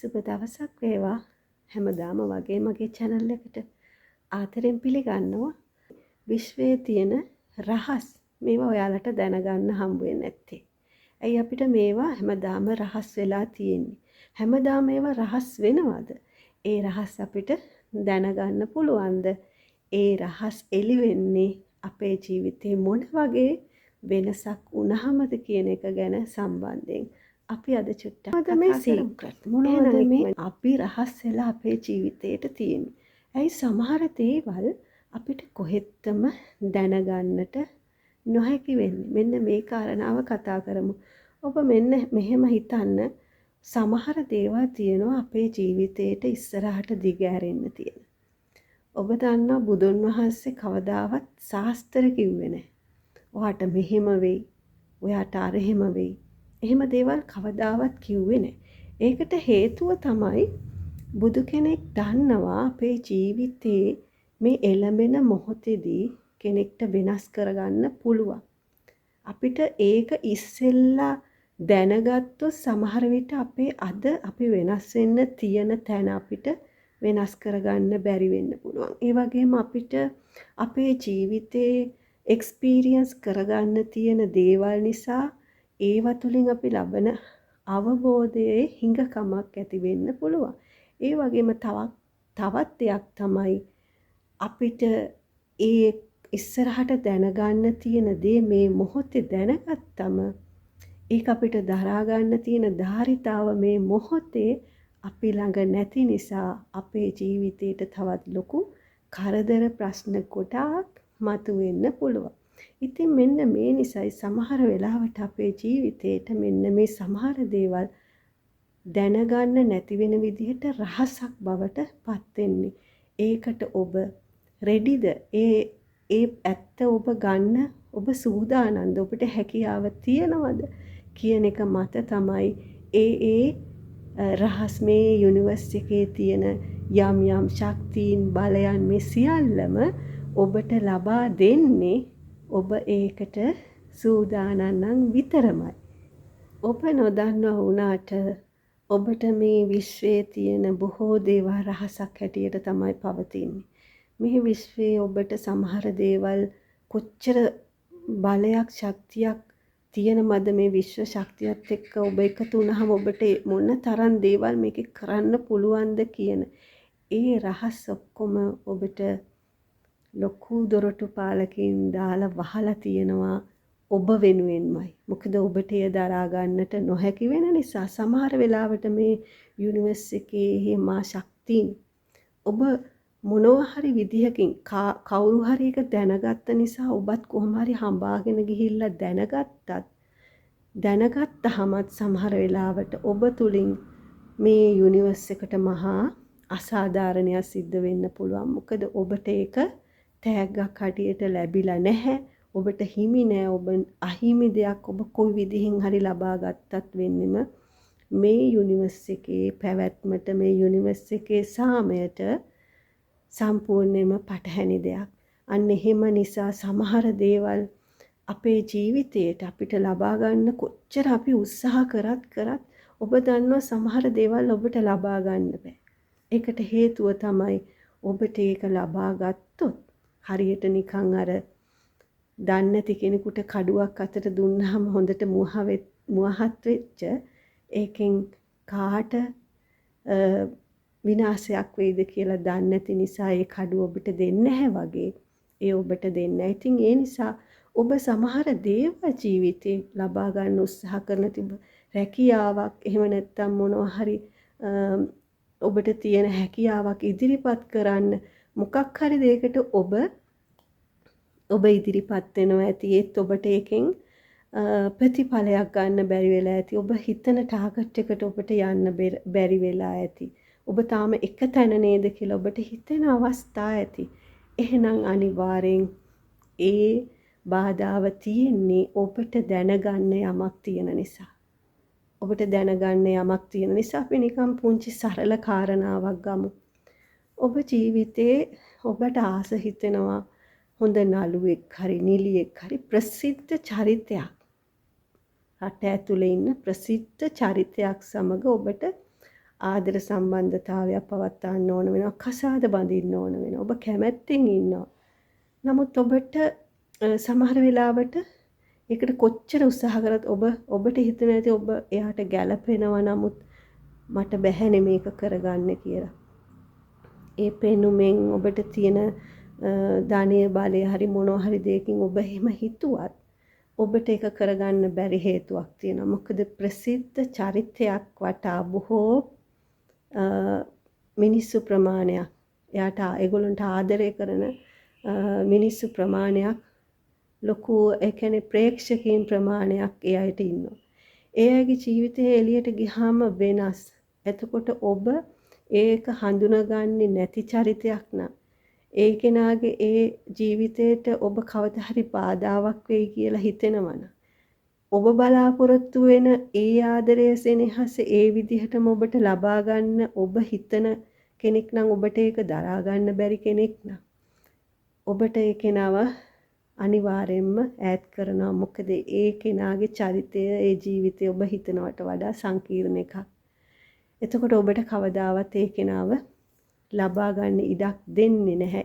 සුබ දවසක් වේවා හැමදාම වගේ මගේ channel එකට ආදරෙන් පිළිගන්නවා. විශ්වයේ තියෙන රහස් මේවා ඔයාලට දැනගන්න හම්බ වෙන්නේ නැත්තේ. ඇයි අපිට මේවා හැමදාම රහස් වෙලා තියෙන්නේ? හැමදාම මේවා රහස් වෙනවද? ඒ රහස් අපිට දැනගන්න පුළුවන්ද? ඒ රහස් එළි වෙන්නේ අපේ ජීවිතේ මොන වගේ වෙනසක් වුණාමද කියන එක ගැන සම්බන්ධයෙන් අපි අද චුට්ටක් කතා කරමු. සීක්‍රට් මොනවද මේ අපි රහස් වෙලා අපේ ජීවිතේට තියෙන්නේ? ඇයි සමහර දේවල් අපිට කොහෙත්ම දැනගන්නට නොහැකි වෙන්නේ? මෙන්න මේ කාරණාව කතා කරමු. ඔබ මෙන්න මෙහෙම හිතන්න, සමහර දේවල් තියෙනවා අපේ ජීවිතේට ඉස්සරහට දිගෑරෙන්න තියෙන. ඔබ දන්නවා බුදුන් වහන්සේ කවදාවත් ශාස්ත්‍ර කිව්වේ නැහැ. ඔයාට මෙහෙම වෙයි, ඔයාට අර එහෙම වෙයි. එහෙම දේවල් කවදාවත් කිව්වේ නැහැ. ඒකට හේතුව තමයි බුදු කෙනෙක් දන්නවා අපේ ජීවිතේ මේ එළඹෙන මොහොතේදී කෙනෙක්ට වෙනස් කරගන්න පුළුවන්. අපිට ඒක ඉස්සෙල්ලා දැනගත්තොත් සමහර විට අපි වෙනස් වෙන්න තියෙන තැන අපිට වෙනස් කරගන්න බැරි වෙන්න පුළුවන්. ඒ වගේම අපිට අපේ ජීවිතේ එක්ස්පීරියන්ස් කරගන්න තියෙන දේවල් නිසා ඒවා තුළින් අපි ලබන අවබෝධයේ හිඟකමක් ඇති වෙන්න පුළුවන්. ඒ වගේම තවත් දෙයක් තමයි අපිට ඒ ඉස්සරහට දැනගන්න තියෙන දේ මේ මොහොතේ දැනගත්තම ඒක අපිට දරා ගන්න තියෙන ධාරිතාව මේ මොහොතේ අපි ළඟ නැති නිසා අපේ ජීවිතේට තවත් ලොකු කරදර ප්‍රශ්න ගොඩාක් මතුවෙන්න පුළුවන්. ඉතින් මෙන්න මේ නිසයි සමහර වෙලාවට අපේ ජීවිතේට මෙන්න මේ සමහර දේවල් දැනගන්න නැති වෙන විදිහට රහසක් බවට පත් වෙන්නේ. ඒකට ඔබ රෙඩිද? ඒ ඇත්ත ඔබ ගන්න ඔබ සූදානම්ද? ඔබට හැකියාව තියනවද කියන එක මත තමයි ඒ රහස් මේ යුනිවර්ස් එකේ තියෙන යම් ශක්තියින් බලයන් මේ සියල්ලම ඔබට ලබා දෙන්නේ ඔබ ඒකට සූදානම් නම් විතරමයි. ඔබ නොදන්නවා වුණාට ඔබට මේ විශ්වයේ තියෙන බොහෝ දේවල් රහසක් හැටියට තමයි පවතින්නේ. මේ විශ්වයේ ඔබට සමහර දේවල් කොච්චර බලයක් ශක්තියක් තියෙනවද මේ විශ්ව ශක්තියත් එක්ක ඔබ එකතු වුණාම ඔබට මොන තරම් දේවල් මේකේ කරන්න පුළුවන්ද කියන ඒ රහස් ඔක්කොම ඔබට ලොකු දොරටු පාලකින් දාලා වහලා තියෙනවා ඔබ වෙනුවෙන්මයි. මොකද ඔබට එය දරා ගන්නට නොහැකි වෙන නිසා සමහර වෙලාවට මේ යුනිවර්ස් එකේ මා ශක්තියින් ඔබ මොනවා හරි විදිහකින් කවුරු හරි එක දැනගත්ත නිසා ඔබත් කොහොම හරි හඹාගෙන ගිහිල්ලා දැනගත්තහමත් සමහර වෙලාවට ඔබ තුලින් මේ යුනිවර්ස් එකට මහා අසාධාරණයක් සිද්ධ වෙන්න පුළුවන්. මොකද ඔබට ඒක තෑග්ගක් හැටියට ලැබිලා නැහැ. ඔබට හිමි නෑ. ඔබ අහිමි දෙයක් ඔබ කොයි විදිහින් හරි ලබා ගත්තත් වෙන්නෙම මේ යුනිවර්ස් එකේ පැවැත්මට මේ යුනිවර්ස් එකේ සාමයට සම්පූර්ණයෙන්ම පටහැනි දෙයක්. අන්න එහෙම නිසා සමහර දේවල් අපේ ජීවිතයට අපිට ලබා ගන්න කොච්චර අපි උත්සාහ කරත් ඔබ දන්නවා සමහර දේවල් ඔබට ලබා ගන්න බෑ. ඒකට හේතුව තමයි ඔබට ඒක ලබා ගත්තොත් හරියට නිකන් අර දන්නේ නැති කෙනෙකුට කඩුවක් අතට දුන්නාම හොඳට මුවහත් වෙච්ච ඒකෙන් කාට විනාශයක් වෙයිද කියලා දන්නේ නැති නිසා ඒ කඩුව ඔබට දෙන්නේ නැහැ වගේ ඒ ඔබට දෙන්නේ. ඉතින් ඒ නිසා ඔබ සමහර දේවල් ජීවිතේ ලබා ගන්න උත්සාහ කරන රැකියාවක් එහෙම නැත්නම් මොනවා හරි ඔබට තියෙන හැකියාවක් ඉදිරිපත් කරන්න මොකක් හරි දෙයකට ඔබ ඉදිරිපත් වෙනවා ඇති. ඒත් ඔබට ඒකෙන් ප්‍රතිඵලයක් ගන්න බැරි වෙලා ඇති. ඔබ හිතන ටාගට් එකට ඔබට යන්න බැරි වෙලා ඇති. ඔබ තාම එක තැන නේද කියලා ඔබට හිතෙන අවස්ථා ඇති. එහෙනම් අනිවාර්යෙන් ඒ බාධාව තියෙන්නේ ඔබට දැනගන්න යමක් තියෙන නිසා. ඔබට දැනගන්න යමක් තියෙන නිසා අපි නිකන් පුංචි සරල කාරණාවක් ගමු. ඔබ ජීවිතේ ඔබට ආස හිතෙනවා හොඳ නළුවෙක් හරි නිලියෙක් හරි ප්‍රසිද්ධ චරිතයක්. රට ඇතුලේ ඉන්න ප්‍රසිද්ධ චරිතයක් සමග ඔබට ආදර සම්බන්ධතාවයක් පවත්වන්න ඕන වෙනවා. කසාද බඳින්න ඕන වෙනවා. ඔබ කැමැත්තෙන් ඉන්නවා. නමුත් ඔබට සමහර වෙලාවට ඒකට කොච්චර උත්සාහ කරත් ඔබට හිතෙන ඇති ඔබ එයාට ගැළපෙනවා. නමුත් මට බැහැනේ මේක කරගන්න කියලා. ඒ පෙනුමෙන් ඔබට තියෙන ධානය බලය හරි මොනවා හරි දෙයකින් ඔබ එහෙම හිතුවත් ඔබට ඒක කරගන්න බැරි හේතුවක් තියෙනවා. මොකද ප්‍රසිද්ධ චරිතයක් වටා බොහෝ මිනිස්සු ප්‍රමාණයක් එයාට ඒගොල්ලන්ට ආදරය කරන මිනිස්සු ප්‍රමාණයක් ලොකු ඒ කියන්නේ ප්‍රේක්ෂකීන් ප්‍රමාණයක් ඒ අයට ඉන්නවා. ඒ අයගේ ජීවිතයේ එළියට ගියාම වෙනස්. එතකොට ඔබ ඒක හඳුනාගන්නේ නැති චරිතයක් නම් ඒ කෙනාගේ ඒ ජීවිතේට ඔබ කවදා හරි බාධාවක් වෙයි කියලා හිතෙනවනම් ඔබ බලාපොරොත්තු වෙන ඒ ආදරය සෙනෙහස ඒ විදිහටම ඔබට ලබා ගන්න ඔබ හිතන කෙනෙක් නම් ඔබට ඒක දරා ගන්න බැරි කෙනෙක් නම් ඔබට ඒ කෙනාව අනිවාර්යෙන්ම ඈඩ් කරනවා. මොකද ඒ කෙනාගේ චරිතය ඒ ජීවිතය ඔබ හිතනවට වඩා සංකීර්ණ එකක්. එතකොට ඔබට කවදාවත් ඒ කෙනාව ලබා ගන්න ඉඩක් දෙන්නේ නැහැ.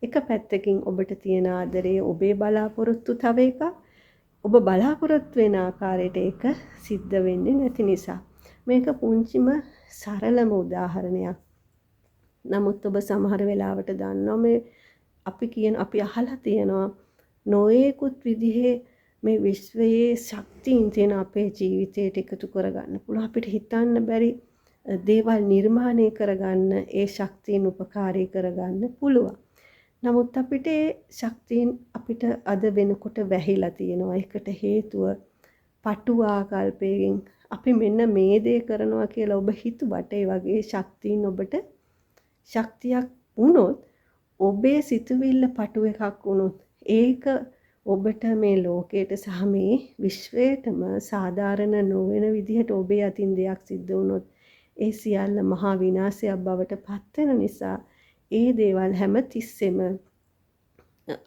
එක පැත්තකින් ඔබට තියෙන ආදරය ඔබේ බලාපොරොත්තු තව එකක්. ඔබ බලාපොරොත්තු වෙන ආකාරයට ඒක සිද්ධ වෙන්නේ නැති නිසා. මේක පුංචිම සරලම උදාහරණයක්. නමුත් ඔබ සමහර වෙලාවට දන්නවා මේ අපි අහලා තියෙනවා නොයෙකුත් විදිහේ මේ විශ්වයේ ශක්තියින් තියෙන අපේ ජීවිතයට එකතු කරගන්න පුළුවන්. අපිට හිතන්න බැරි දේවල් නිර්මාණය කරගන්න ඒ ශක්තියින් උපකාරී කරගන්න පුළුවන්. නමුත් අපිට ඒ ශක්තියින් අපිට අද වෙනකොට වැහිලා තියෙනවා. ඒකට හේතුව පටු ආකල්පයෙන් අපි මෙන්න මේ දේ කරනවා කියලා ඔබ හිතුවට ඒ වගේ ශක්තියින් ඔබට ශක්තියක් වුණොත් ඔබේ සිතුවිල්ල පටු එකක් වුණොත් ඒක ඔබට මේ ලෝකයට සහ මේ විශ්වයටම සාධාරණ නොවන විදිහට ඔබේ අතින් දෙයක් සිද්ධ වුණොත් ඒ සියල්ල මහා විනාශයක් බවට පත් වෙන නිසා ඒ දේවල් හැම තිස්සෙම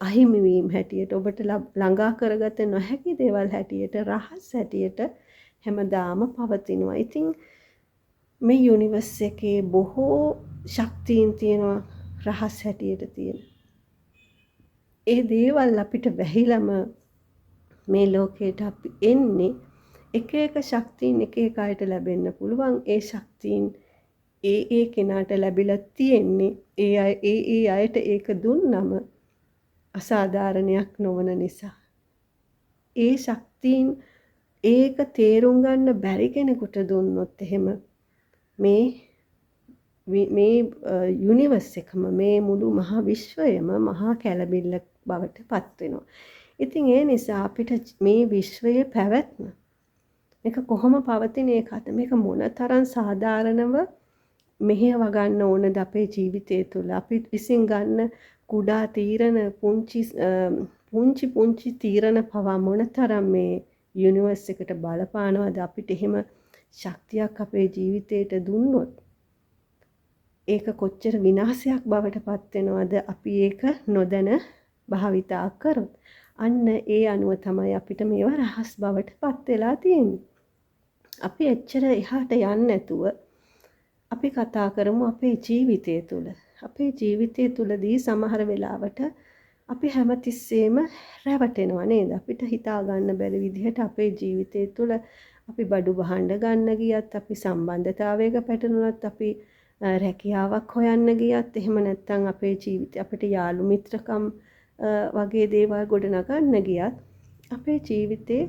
අහිමි වීම හැටියට ඔබට ළඟා කරගත නොහැකි දේවල් හැටියට රහස් හැටියට හැමදාම පවතිනවා. ඉතින් මේ යුනිවර්ස් එකේ බොහෝ ශක්තියින් තියෙනවා රහස් හැටියට තියෙන. ඒ දේවල් අපිට වැහිලම මේ ලෝකයට අපි එන්නේ එක එක ශක්තියින් එක එක අයට ලැබෙන්න පුළුවන්. ඒ ශක්තියින් ඒ කෙනාට ලැබිලා තියෙන්නේ ඒ අයට ඒක දුන්නම අසාධාරණයක් නොවන නිසා. ඒ ශක්තියින් ඒක තේරුම් ගන්න බැරි කෙනෙකුට දුන්නොත් එහෙම මේ යුනිවර්ස් එකම මේ මුළු මහා විශ්වයම මහා කැළඹිල්ල බවට පත් වෙනවා. ඉතින් ඒ නිසා අපිට මේ විශ්වයේ පැවැත්ම මේක කොහොම පවතින එකද මේක මොනතරම් සාධාරණව මෙහෙව ගන්න ඕනද අපේ ජීවිතය තුළ අපි විසින් ගන්න කුඩා තීරණ පුංචි තීරණ පවා මොනතරම් මේ යුනිවර්ස් එකට බලපානවද අපිට එහෙම ශක්තියක් අපේ ජීවිතයට දුන්නොත් ඒක කොච්චර විනාශයක් බවට පත් වෙනවද අපි ඒක නොදැන භාවිතා කරොත්. අන්න ඒ අනුව තමයි අපිට මේවා රහස් බවට පත් වෙලා තියෙන්නේ. අපි එච්චර එහාට යන්නේ නැතුව අපි කතා කරමු අපේ ජීවිතය තුළ. අපේ ජීවිතය තුළදී සමහර වෙලාවට අපි හැමතිස්සෙම රැවටෙනවා නේද? අපිට හිතා ගන්න බැරි විදිහට අපේ ජීවිතය තුළ අපි බඩු බහන්න ගන්න ගියත්, අපි සම්බන්ධතාවයක පැටළුණත්, අපි රැකියාවක් හොයන්න ගියත්, එහෙම නැත්නම් අපේ ජීවිතේ අපිට යාළු මිත්‍රකම් වගේ දේවල් ගොඩනගන්න ගියත් අපේ ජීවිතේ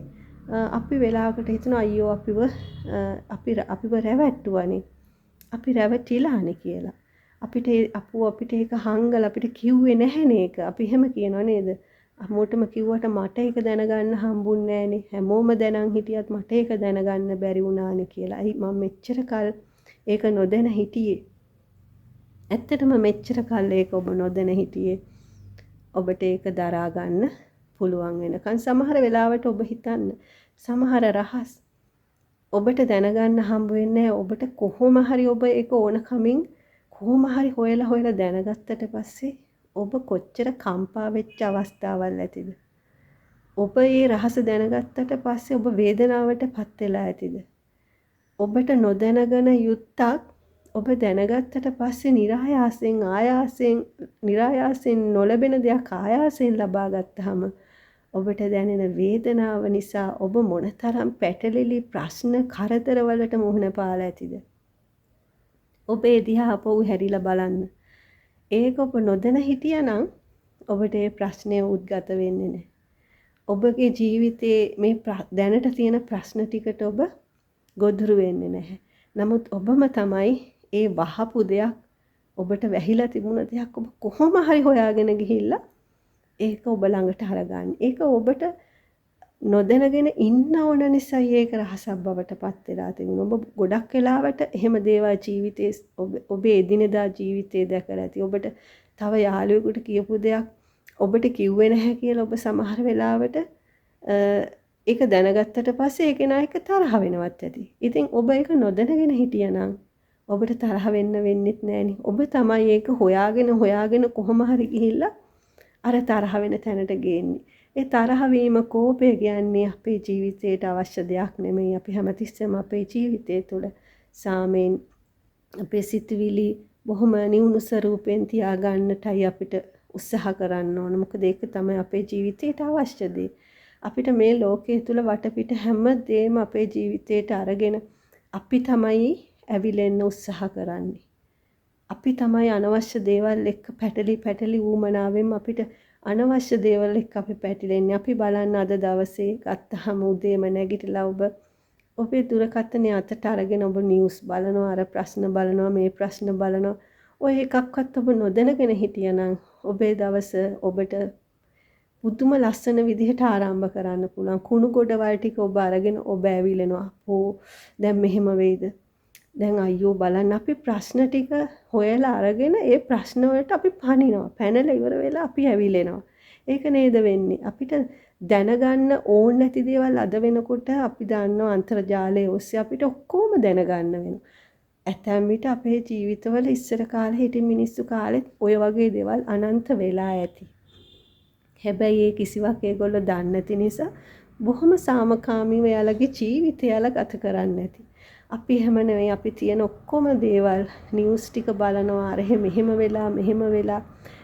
අපි වෙලාවකට හිතන අයියෝ අපිව රැවට්ටුවනේ, අපි රැවටිලානේ කියලා. අපිට ඒක හංගල අපිට කිව්වේ නැහැනේ ඒක. අපි එහෙම කියනවා නේද? හැමෝටම කිව්වට මට ඒක දැනගන්න හම්බුන්නේ නැහනේ. හැමෝම දැනන් හිටියත් මට ඒක දැනගන්න බැරි වුණානේ කියලා. අයි මම මෙච්චර කල් ඒක නොදැන හිටියේ. ඇත්තටම මෙච්චර කල් ඒක ඔබ නොදැන හිටියේ. ඔබට ඒක දරා ගන්න පුළුවන් වෙනකන් සමහර වෙලාවට ඔබ හිතන්න සමහර රහස් ඔබට දැනගන්න හම්බ වෙන්නේ ඔබට කොහොම හරි ඔබ ඒක ඕනකමින් කොහොම හරි හොයලා දැනගත්තට පස්සේ ඔබ කොච්චර කම්පා වෙච්ච අවස්ථාවල් ඇතිද? ඔබ මේ රහස දැනගත්තට පස්සේ ඔබ වේදනාවට පත් වෙලා ඇතිද? ඔබට නොදැනගෙන යුත්තක් ඔබ දැනගත්තට පස්සේ નિરાයාසයෙන් නොලැබෙන දෙයක් ආයාසයෙන් ලබා ගත්තාම ඔබට දැනෙන වේදනාව නිසා ඔබ මොනතරම් පැටලිලි ප්‍රශ්න කරදර වලට මුහුණ පාලා ඇතිද? ඔබේ දිහා අපව හැරිලා බලන්න. ඒක ඔබ නොදැන හිටියනම් ඔබට ඒ ප්‍රශ්නය උද්ගත වෙන්නේ නැහැ. ඔබගේ ජීවිතයේ මේ දැනට තියෙන ප්‍රශ්න ටිකට ඔබ ගොදුරු වෙන්නේ නැහැ. නමුත් ඔබම තමයි ඒ වහපු දෙයක් ඔබට වැහිලා තිබුණ දෙයක් ඔබ කොහොම හරි හොයාගෙන ගිහිල්ලා ඒක ඔබ ළඟට අරගන්නේ. ඒක ඔබට නොදැනගෙන ඉන්න ඕන නිසායි ඒක රහසක් බවට පත් වෙලා තිබුණා. ඔබ ගොඩක් වෙලාවට එහෙම දේවල් ජීවිතේ ඔබේ එදිනෙදා ජීවිතේ දැකලා ඇති. ඔබට තව යාළුවෙකුට කියපු දෙයක් ඔබට කිව්වේ නැහැ කියලා ඔබ සමහර වෙලාවට ඒක දැනගත්තට පස්සේ ඒක නායක තරහ වෙනවත් ඇති. ඉතින් ඔබ ඒක නොදැනගෙන හිටියනම් ඔබට තරහ වෙන්න වෙන්නෙත් නෑනේ. ඔබ තමයි ඒක හොයාගෙන කොහොම හරි ගිහිල්ලා අර තරහ වෙන තැනට ගේන්නේ. ඒ තරහ වීම කෝපය කියන්නේ අපේ ජීවිතයට අවශ්‍ය දෙයක් නෙමෙයි. අපි හැමතිස්සෙම අපේ ජීවිතය තුළ සාමයෙන් අපේ සිතුවිලි බොහොම නිවුණු ස්වරූපෙන් තියාගන්නටයි අපිට උත්සාහ කරන්න ඕන. මොකද ඒක තමයි අපේ ජීවිතයට අවශ්‍ය දේ. අපිට මේ ලෝකයේ තුල වටපිට හැම දෙයක්ම අපේ ජීවිතයට අරගෙන අපි තමයි ඇවිලෙන්න උත්සාහ කරන්නේ. අපි තමයි අනවශ්‍ය දේවල් එක්ක පැටලි ඌමනාවෙන් අපිට අනවශ්‍ය දේවල් එක්ක අපි පැටලෙන්නේ. අපි බලන්න අද දවසේ ගත්තහම උදේම නැගිටලා ඔබේ දුරකථනය අතට අරගෙන ඔබ නිවුස් බලනවා, අර ප්‍රශ්න බලනවා, මේ ප්‍රශ්න බලනවා. ඔය එකක්වත් ඔබ නොදැනගෙන හිටියනම් ඔබේ දවස ඔබට පුදුම ලස්සන විදිහට ආරම්භ කරන්න පුළුවන්. කුණු ගොඩවල් ටික ඔබ අරගෙන ඔබ ඇවිලෙනවා. දැන් මෙහෙම වෙයිද? දැන් අයියෝ බලන්න අපි ප්‍රශ්න ටික හොයලා අරගෙන ඒ ප්‍රශ්න වලට අපි පනිනවා. පැනලා ඉවර වෙලා අපි ඇවිලෙනවා. ඒක නේද වෙන්නේ? අපිට දැනගන්න ඕන නැති දේවල් අද වෙනකොට අපි දන්නවා අන්තර්ජාලය ඔස්සේ අපිට ඔක්කොම දැනගන්න වෙනවා. ඇතැම් විට අපේ ජීවිතවල ඉස්සර කාලේ හිටි මිනිස්සු කාලෙත් ඔය වගේ දේවල් අනන්ත වෙලා ඇති. හැබැයි ඒ කිසිවක් ඒගොල්ලෝ දන්නේ නැති නිසා බොහොම සාමකාමීව යාළගේ ජීවිතය යාළ ගත කරන්නේ නැති. අපි හැම නෙවෙයි අපි තියෙන ඔක්කොම දේවල් නිවුස් ටික බලනවා අර මෙහෙම වෙලා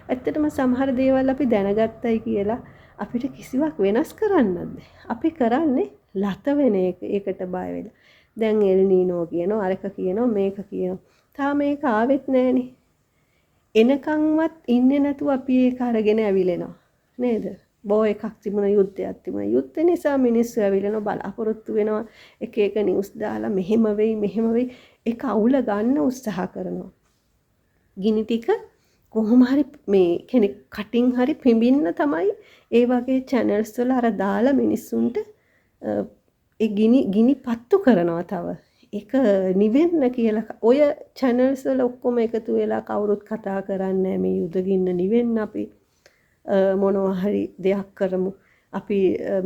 ඇත්තටම සමහර දේවල් අපි දැනගත්තයි කියලා අපිට කිසිවක් වෙනස් කරන්නත් අපි කරන්නේ ලත වෙන ඒකට බය වෙලා. දැන් එල් නීනෝ කියනවා අරක කියනවා මේක කියනවා. තාම මේක ආවෙත් නැහනේ. එනකන්වත් ඉන්නේ නැතුව අපි ඒක අරගෙන ඇවිලෙනවා. නේද? බෝ එකක් තිබුණ යුද්ධයක් තිබුණා. යුද්ධ නිසා මිනිස්සු ඇවිල්ලා බලාපොරොත්තු වෙනවා එක නිවුස් දාලා මෙහෙම වෙයි ඒක අවුල ගන්න උත්සාහ කරනවා. ගිනි ටික කොහොම හරි මේ කෙනෙක් කටින් හරි පිඹින්න තමයි ඒ වගේ channels වල අර දාලා මිනිස්සුන්ට ඒ ගිනි පත්තු කරනවා තව. ඒක නිවෙන්න කියලා ඔය channels වල ඔක්කොම එකතු වෙලා කවුරුත් කතා කරන්නේ මේ යුද ගින්න නිවෙන්න අපි මොනවා හරි දෙයක් කරමු. අපි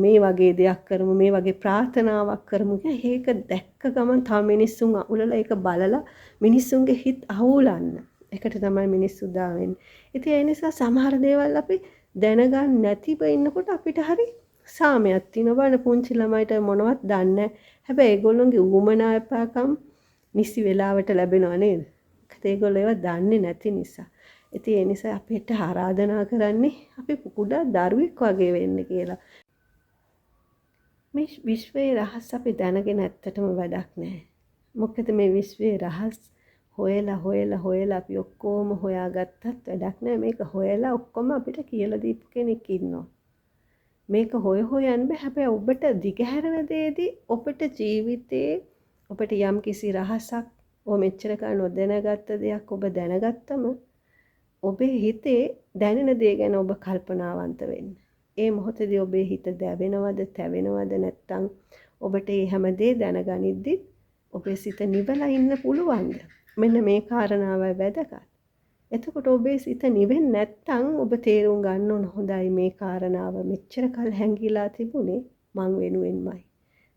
මේ වගේ දෙයක් කරමු, මේ වගේ ප්‍රාර්ථනාවක් කරමු. ඒක දැක්ක ගමන් තව මිනිස්සුන් අහුලලා ඒක බලලා මිනිස්සුන්ගේ හිත අහුලන්න. ඒකට තමයි මිනිස්සු දාවෙන්නේ. ඉතින් ඒ නිසා සමහර දේවල් අපි දැනගන්න නැතිව ඉන්නකොට අපිට හරි සාමයක් තියෙනවා. බලන්න පුංචි ළමයිට මොනවත් දන්නේ නැහැ. හැබැයි ඒගොල්ලෝගේ ඌමනා එපාකම් නිසි වෙලාවට ලැබෙනව නේද? ඒගොල්ලෝ ඒවා දන්නේ නැති නිසා. ඉතින් ඒ නිසා අපිට ආරාධනා කරන්නේ අපි කුඩා දරුවෙක් වගේ වෙන්න කියලා. මේ විශ්වයේ රහස් අපි දැනගෙන ඇත්තටම වැඩක් නැහැ. මොකද මේ විශ්වයේ රහස් හොයලා අපි ඔක්කොම හොයාගත්තත් වැඩක් නැහැ. මේක හොයලා ඔක්කොම අපිට කියලා දීපු කෙනෙක් ඉන්නවා. මේක හොයන්න බෑ. හැබැයි ඔබට දිගහැරෙන දෙයේදී ඔබට ජීවිතේ ඔබට යම් කිසි රහසක් ඔබ මෙච්චර කල් නොදැනගත්ත දෙයක් ඔබ දැනගත්තම ඔබේ හිතේ දැනෙන දේ ගැන ඔබ කල්පනාවන්ත වෙන්න. ඒ මොහොතේදී ඔබේ හිත දැවෙනවද, තැවෙනවද නැත්නම් ඔබට මේ හැම දේ දැනගනිද්දි ඔබේ සිත නිවලා ඉන්න පුළුවන්ද? මෙන්න මේ කාරණාවයි වැදගත්. එතකොට ඔබේ සිත නිවෙන්නේ නැත්නම් ඔබ තේරුම් ගන්න ඕන හොඳයි මේ කාරණාව මෙච්චර කල් හැංගිලා තිබුණේ මං වෙනුවෙන්මයි.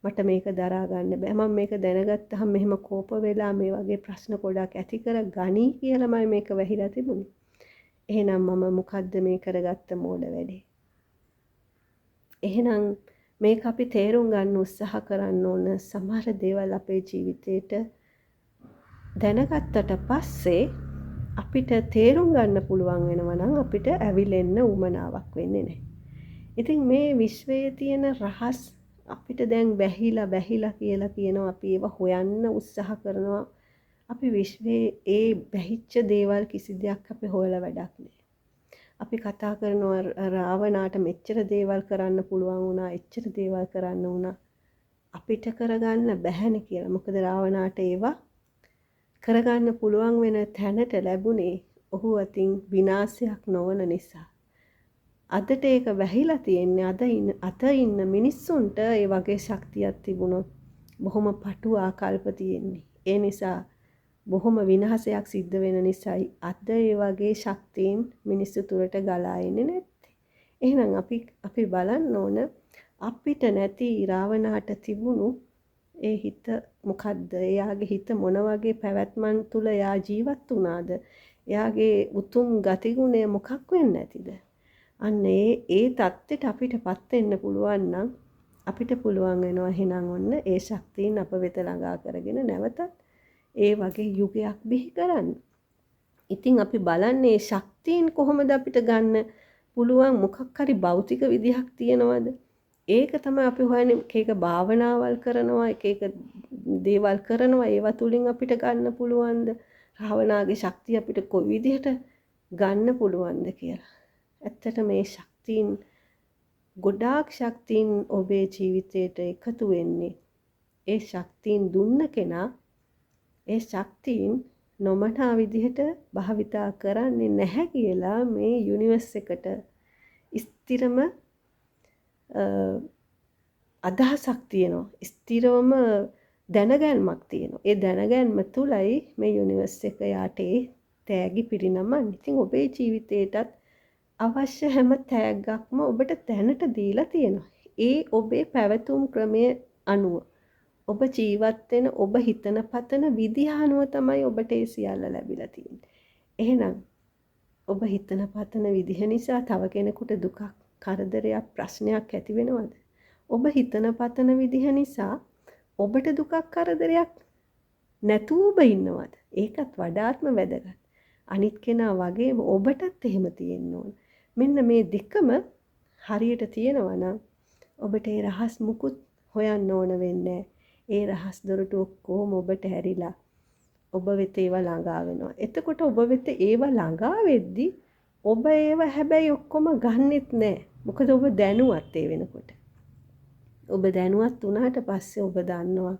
මට මේක දරා ගන්න බෑ. මම මේක දැනගත්තාම මෙහෙම කෝප වෙලා මේ වගේ ප්‍රශ්න ගොඩක් ඇති කර ගනී කියලාමයි මේක වැහිලා තිබුණේ. එහෙනම් මම මොකද්ද මේ කරගත්ත මෝඩ වැඩේ? එහෙනම් මේක අපි තේරුම් ගන්න උත්සාහ කරන්න ඕන. සමහර දේවල් අපේ ජීවිතේට දැනගත්තට පස්සේ අපිට තේරුම් ගන්න පුළුවන් වෙනවා නම් අපිට ඇවිලෙන්න උවමනාවක් වෙන්නේ නැහැ. ඉතින් මේ විශ්වයේ තියෙන රහස් අපිට දැන් බැහිලා කියලා කියනවා. අපි ඒව හොයන්න උත්සාහ කරනවා. අපි විශ්වයේ ඒ බැහිච්ච දේවල් කිසි දෙයක් අපි හොයලා වැඩක් නැහැ. අපි කතා කරනවා රාවණාට මෙච්චර දේවල් කරන්න පුළුවන් වුණා, එච්චර දේවල් කරන්න වුණා. අපිට කරගන්න බැහැනේ කියලා. මොකද රාවණාට ඒවා කරගන්න පුළුවන් වෙන තැනට ලැබුණේ ඔහු අතින් විනාශයක් නොවන නිසා. අදට ඒක වැහිලා තියෙන්නේ අද ඉන්න මිනිස්සුන්ට ඒ වගේ ශක්තියක් තිබුණොත් බොහොම පටු ආකල්ප තියෙන්නේ. ඒ නිසා බොහොම විනාශයක් සිද්ධ වෙන නිසායි අද ඒ වගේ ශක්තියින් මිනිස්සු තුරට ගලා එන්නේ නැත්තේ. එහෙනම් අපි බලන්න ඕන අපිට නැති රාවණාට තිබුණු ඒ හිත මොකද්ද? එයාගේ හිත මොන වගේ පැවැත්මන් තුල එයා ජීවත් වුණාද? එයාගේ උතුම් ගතිගුණය මොකක් වෙන්නේ නැතිද? අන්න ඒ தත්ත්වයට අපිටපත් වෙන්න පුළුවන් නම් අපිට පුළුවන් වෙනවා එහෙනම් ඔන්න ඒ ශක්තියින් අප වෙත ළඟා කරගෙන නැවතත් ඒ වගේ යුගයක් බිහි කරන්න. ඉතින් අපි බලන්නේ ශක්තියින් කොහොමද අපිට ගන්න පුළුවන් මොකක් හරි භෞතික විදිහක් තියනවද? ඒක තමයි අපි හොයන්නේ. එක භාවනාවල් කරනවා, එක දේවල් කරනවා. ඒවා තුලින් අපිට ගන්න පුළුවන්ද? රාවණාගේ ශක්තිය අපිට කොයි විදිහට ගන්න පුළුවන්ද කියලා. ඇත්තට මේ ශක්තියින් ගොඩාක් ශක්තියින් ඔබේ ජීවිතයට එකතු වෙන්නේ. ඒ ශක්තියින් දුන්න කෙනා ඒ ශක්තියින් නොමනා විදිහට භාවිතා කරන්නේ නැහැ කියලා මේ යුනිවර්ස් එකට ස්ථිරම අදහසක් තියෙනවා. ස්ථිරවම දැනගැන්මක් තියෙනවා. ඒ දැනගැන්ම තුලයි මේ යුනිවර්ස් එක යාට තෑගි පිරිනමන්නේ. ඉතින් ඔබේ ජීවිතේටත් අවශ්‍ය හැම තෑග්ගක්ම ඔබට දැනට දීලා තියෙනවා. ඒ ඔබේ පැවතුම් ක්‍රමයේ අනුව ඔබ ජීවත් වෙන ඔබ හිතන පතන විදිහ අනුව තමයි ඔබට ඒ සියල්ල ලැබිලා තියෙන්නේ. එහෙනම් ඔබ හිතන පතන විදිහ නිසා තව කෙනෙකුට දුකක්, කරදරයක්, ප්‍රශ්නයක් ඇති වෙනවද? ඔබ හිතන පතන විදිහ නිසා ඔබට දුකක්, කරදරයක් නැතුව ඔබ ඉන්නවද? ඒකත් වඩාත්ම වැදගත්. අනිත් කෙනා වගේම ඔබටත් එහෙම තියෙන්න ඕන. මෙන්න මේ දෙකම හරියට තියෙනවා නම් ඔබට ඒ රහස් මුකුත් හොයන්න ඕන වෙන්නේ නැහැ. ඒ රහස් දොරටු ඔක්කොම ඔබට හැරිලා ඔබ වෙත ඒවා ළඟා වෙනවා. එතකොට ඔබ වෙත ඒවා ළඟා වෙද්දි ඔබ ඒවා හැබැයි ඔක්කොම ගන්නෙත් නැහැ. මොකද ඔබ දැනුවත් ඒ වෙනකොට. ඔබ දැනුවත් වුණාට පස්සේ ඔබ දන්නවා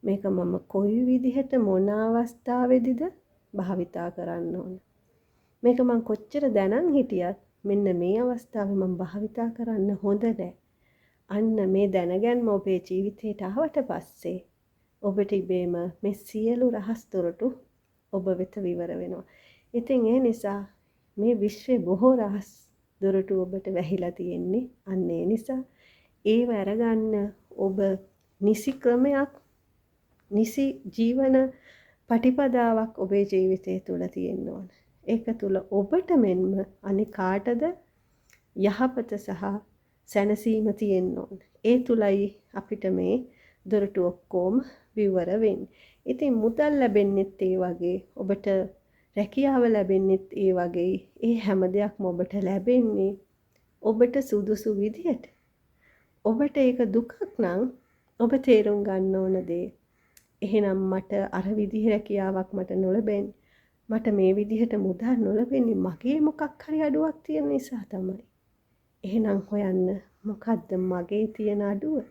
මේක මම කොයි විදිහට මොන අවස්ථාවේදීද භාවිතා කරන්න ඕන. මේක මම කොච්චර දැනන් හිටියත් මෙන්න මේ අවස්ථාවේ මම භාවිතා කරන්න හොඳ නැහැ. අන්න මේ දැනගැන්ම ඔබේ ජීවිතයට ආවට පස්සේ ඔබට ඉබේම මේ සියලු රහස් දොරටු ඔබ වෙත විවර වෙනවා. ඉතින් ඒ නිසා මේ විශ්වයේ බොහෝ රහස් දොරටු ඔබට වැහිලා තියෙන්නේ. අන්න ඒ නිසා ඒව අරගන්න ඔබ නිසි ක්‍රමයක්, නිසි ජීවන පටිපදාවක් ඔබේ ජීවිතය තුළ තියෙන්න ඕන. ඒක තුළ ඔබට මෙන්ම අනිත් කාටද යහපත සහ සැනසීම තියෙන්න ඕන. ඒ තුලයි අපිට මේ දොරටු ඔක්කොම විවර වෙන්නේ. ඉතින් මුදල් ලැබෙන්නෙත් ඒ වගේ, ඔබට රැකියාව ලැබෙන්නෙත් ඒ වගේ. ඒ හැම දෙයක්ම ඔබට ලැබෙන්නේ ඔබට සුදුසු විදියට. ඔබට ඒක දුකක් නම් ඔබ තේරුම් ගන්න ඕන දේ. එහෙනම් මට අර විදිහ රැකියාවක් මට නොලැබෙන්නේ. මට මේ විදිහට මුදල් නොලැබෙන්නේ මගේ මොකක් හරි අඩුවක් තියෙන නිසා තමයි. එහෙනම් හොයන්න මොකද්ද මගේ තියෙන අඩුව?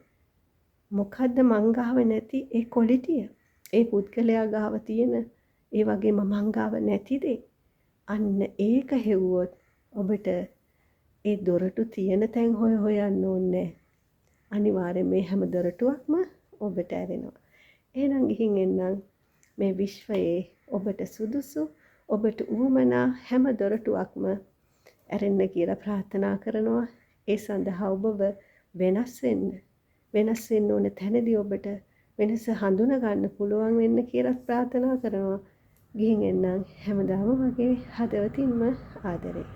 මොකද්ද මං ගාව නැති ඒ ක්වොලිටිය? ඒ පුද්ගලයා ගාව තියෙන ඒ වගේම මං ගාව නැති දේ. අන්න ඒක හෙව්වොත් ඔබට ඒ දොරටු තියෙන තැන් හොයන්න ඕනේ. අනිවාර්යයෙන් මේ හැම දොරටුවක්ම ඔබට ඇරෙනවා. එහෙනම් ගිහින් එන්නම් මේ විශ්වයේ ඔබට සුදුසු, ඔබට උවමනා හැම දොරටුවක්ම ඇරෙන්න කියලා ප්‍රාර්ථනා කරනවා. ඒ සඳහා ඔබව වෙනස් වෙන්න ඕන තැනදී ඔබට වෙනස හඳුනා ගන්න පුළුවන් වෙන්න කියලා ප්‍රාර්ථනා කරනවා. ගිහින් එන්නම් හැමදාම වගේ හදවතින්ම ආදරේ.